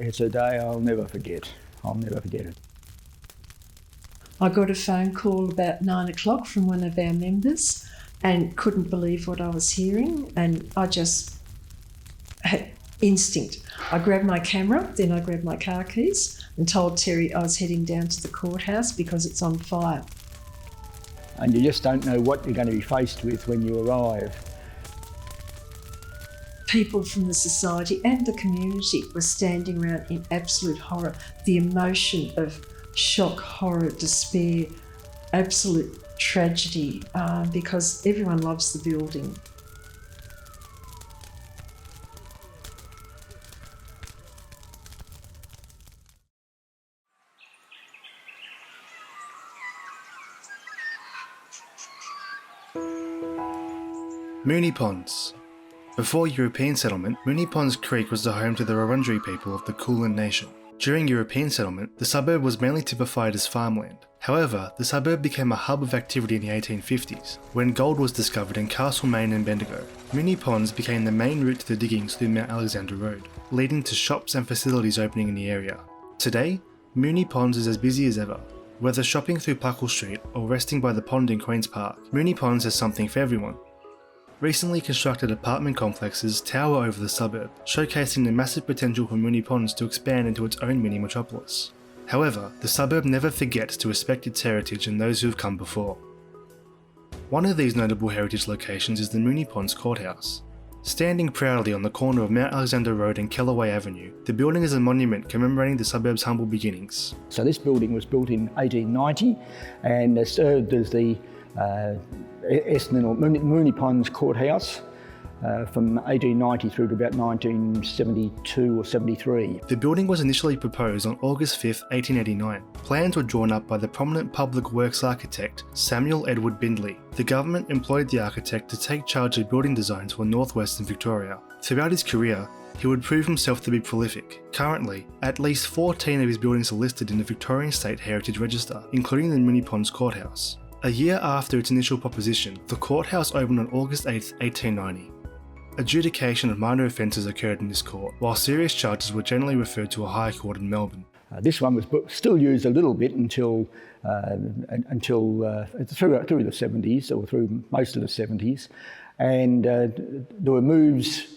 it's a day I'll never forget. I'll never forget it. I got a phone call about 9 o'clock from one of our members and couldn't believe what I was hearing, and I just had instinct. I grabbed my camera, then I grabbed my car keys and told Terry I was heading down to the courthouse because it's on fire. And you just don't know what you're going to be faced with when you arrive. People from the society and the community were standing around in absolute horror. The emotion of shock, horror, despair, absolute tragedy, because everyone loves the building. Moonee Ponds. Before European settlement, Moonee Ponds Creek was the home to the Wurundjeri people of the Kulin Nation. During European settlement, the suburb was mainly typified as farmland. However, the suburb became a hub of activity in the 1850s, when gold was discovered in Castlemaine and Bendigo. Moonee Ponds became the main route to the diggings through Mount Alexander Road, leading to shops and facilities opening in the area. Today, Moonee Ponds is as busy as ever. Whether shopping through Puckle Street or resting by the pond in Queen's Park, Moonee Ponds has something for everyone. Recently constructed apartment complexes tower over the suburb, showcasing the massive potential for Moonee Ponds to expand into its own mini metropolis. However, the suburb never forgets to respect its heritage and those who have come before. One of these notable heritage locations is the Moonee Ponds Courthouse. Standing proudly on the corner of Mount Alexander Road and Kellaway Avenue, the building is a monument commemorating the suburb's humble beginnings. So this building was built in 1890 and served as the Essendon or Moonee Ponds Courthouse from 1890 through to about 1972 or 73. The building was initially proposed on August 5, 1889. Plans were drawn up by the prominent public works architect Samuel Edward Bindley. The government employed the architect to take charge of building designs for northwestern Victoria. Throughout his career, he would prove himself to be prolific. Currently, at least 14 of his buildings are listed in the Victorian State Heritage Register, including the Moonee Ponds Courthouse. A year after its initial proposition, the courthouse opened on August 8, 1890. Adjudication of minor offences occurred in this court, while serious charges were generally referred to a high court in Melbourne. This one was still used a little bit until through the 70s, or through most of the 70s, and there were moves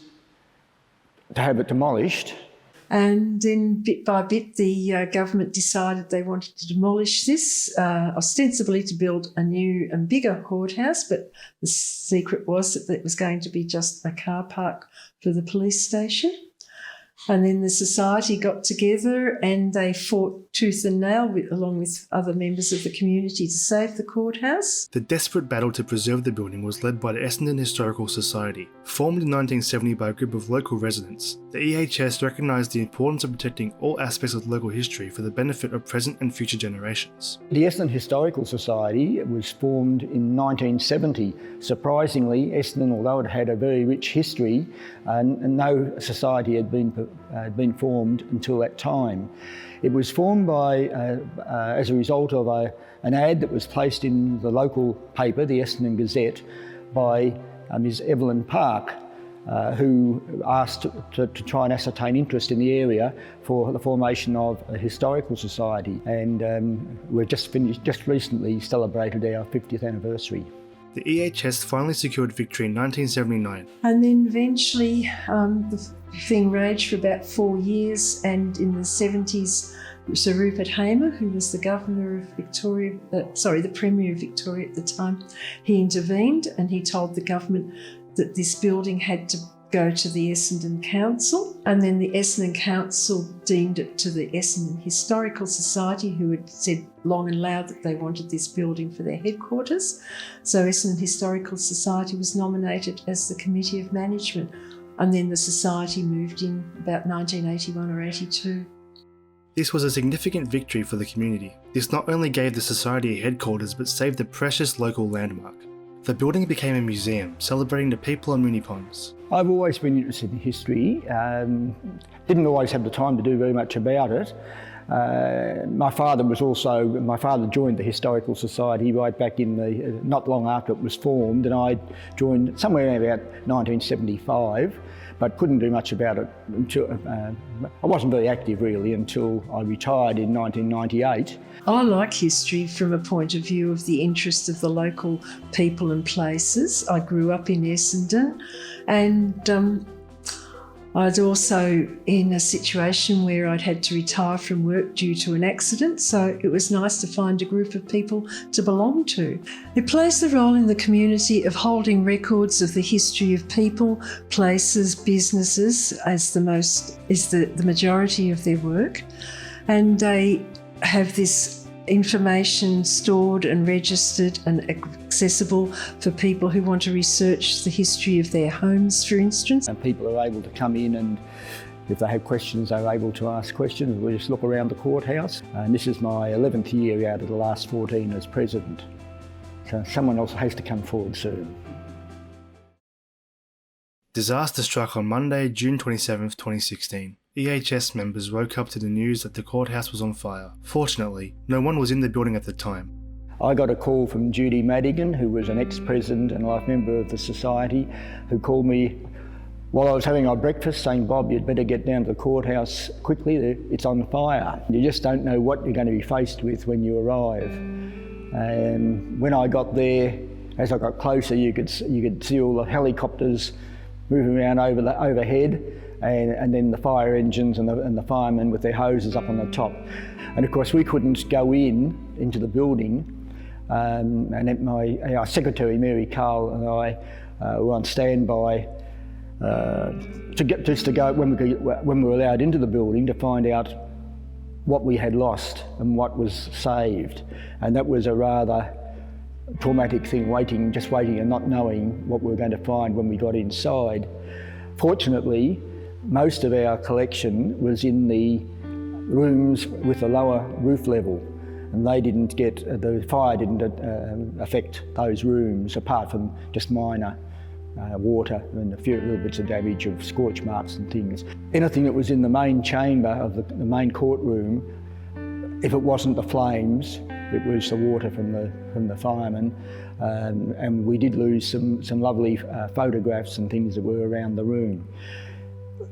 to have it demolished. And then bit by bit, the government decided they wanted to demolish this, ostensibly to build a new and bigger courthouse, but the secret was that it was going to be just a car park for the police station. And then the society got together and they fought tooth and nail along with other members of the community to save the courthouse. The desperate battle to preserve the building was led by the Essendon Historical Society. Formed in 1970 by a group of local residents, the EHS recognised the importance of protecting all aspects of local history for the benefit of present and future generations. The Essendon Historical Society was formed in 1970. Surprisingly, Essendon, although it had a very rich history, no society had been formed until that time. It was formed by, as a result of an ad that was placed in the local paper, the Essendon Gazette, by Ms Evelyn Park, who asked to try and ascertain interest in the area for the formation of a historical society. And we've just recently celebrated our 50th anniversary. The EHS finally secured victory in 1979. And then eventually the thing raged for about 4 years, and in the 70s, Sir Rupert Hamer, who was the Governor of Victoria, the Premier of Victoria at the time, he intervened and he told the government that this building had to go to the Essendon Council, and then the Essendon Council deemed it to the Essendon Historical Society, who had said long and loud that they wanted this building for their headquarters. So Essendon Historical Society was nominated as the Committee of Management, and then the society moved in about 1981 or 82. This was a significant victory for the community. This not only gave the society a headquarters but saved a precious local landmark. The building became a museum, celebrating the people of Moonee Ponds. I've always been interested in history. Didn't always have the time to do very much about it, My father joined the Historical Society right back in not long after it was formed, and I joined somewhere around about 1975, but couldn't do much about it until, I wasn't very active really until I retired in 1998. I like history from a point of view of the interest of the local people and places. I grew up in Essendon, and I was also in a situation where I'd had to retire from work due to an accident, so it was nice to find a group of people to belong to. It plays the role in the community of holding records of the history of people, places, businesses as the majority of their work, and they have this information stored and registered and accessible for people who want to research the history of their homes, for instance. And people are able to come in, and if they have questions, they're able to ask questions. We just look around the courthouse, and this is my 11th year out of the last 14 as president. So someone else has to come forward soon. Disaster struck on Monday, June 27, 2016. EHS members woke up to the news that the courthouse was on fire. Fortunately, no one was in the building at the time. I got a call from Judy Madigan, who was an ex-president and life member of the Society, who called me while I was having our breakfast saying, "Bob, you'd better get down to the courthouse quickly, it's on fire." You just don't know what you're going to be faced with when you arrive. And when I got there, as I got closer, you could see all the helicopters moving around overhead, and then the fire engines and the firemen with their hoses up on the top. And of course we couldn't go into the building, and our secretary Mary Carl and I were on standby to go when we were allowed into the building to find out what we had lost and what was saved. And that was a rather traumatic thing, just waiting and not knowing what we were going to find when we got inside. Fortunately, most of our collection was in the rooms with a lower roof level, and the fire didn't affect those rooms, apart from just minor water and a few little bits of damage of scorch marks and things. Anything that was in the main chamber of the main courtroom, if it wasn't the flames, it was the water from the firemen, and we did lose some lovely photographs and things that were around the room.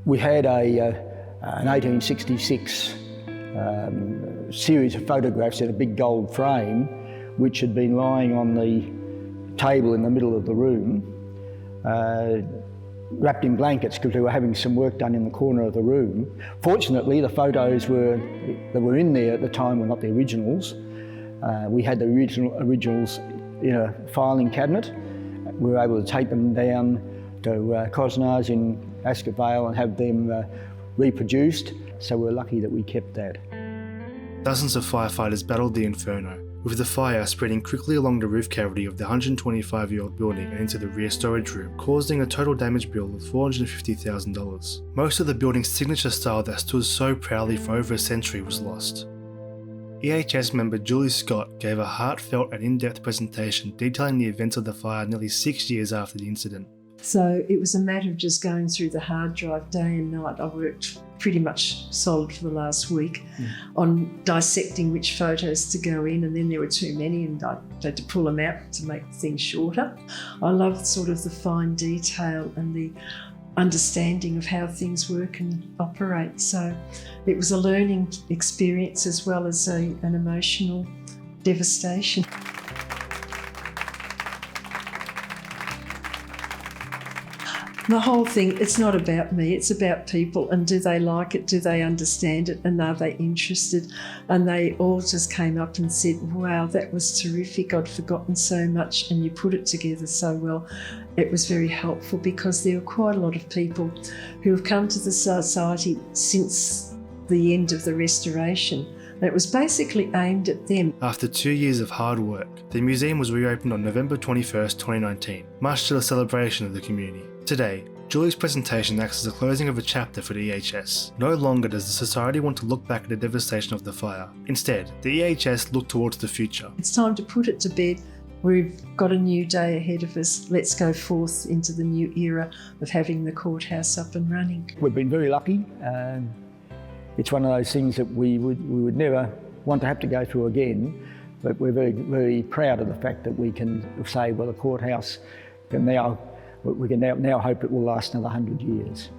We had an 1866 series of photographs in a big gold frame, which had been lying on the table in the middle of the room, wrapped in blankets because we were having some work done in the corner of the room. Fortunately, the photos that were in there at the time were not the originals. We had the originals in a filing cabinet. We were able to take them down to Cosnar's in Ascot Vale and have them reproduced, so we're lucky that we kept that. Dozens of firefighters battled the inferno, with the fire spreading quickly along the roof cavity of the 125-year-old building and into the rear storage room, causing a total damage bill of $450,000. Most of the building's signature style that stood so proudly for over a century was lost. EHS member Julie Scott gave a heartfelt and in-depth presentation detailing the events of the fire nearly 6 years after the incident. So it was a matter of just going through the hard drive day and night. I worked pretty much solid for the last week on dissecting which photos to go in, and then there were too many and I had to pull them out to make things shorter. I loved sort of the fine detail and the understanding of how things work and operate. So it was a learning experience as well as an emotional devastation. The whole thing, it's not about me, it's about people, and do they like it, do they understand it, and are they interested? And they all just came up and said, wow, that was terrific, I'd forgotten so much, and you put it together so well. It was very helpful because there were quite a lot of people who have come to the Society since the end of the restoration. And it was basically aimed at them. After 2 years of hard work, the museum was reopened on November 21st, 2019, much to the celebration of the community. Today, Julie's presentation acts as a closing of a chapter for the EHS. No longer does the Society want to look back at the devastation of the fire. Instead, the EHS look towards the future. It's time to put it to bed. We've got a new day ahead of us. Let's go forth into the new era of having the courthouse up and running. We've been very lucky. It's one of those things that we would never want to have to go through again, but we're very, very proud of the fact that we can say, well, the courthouse we can now hope it will last another 100 years.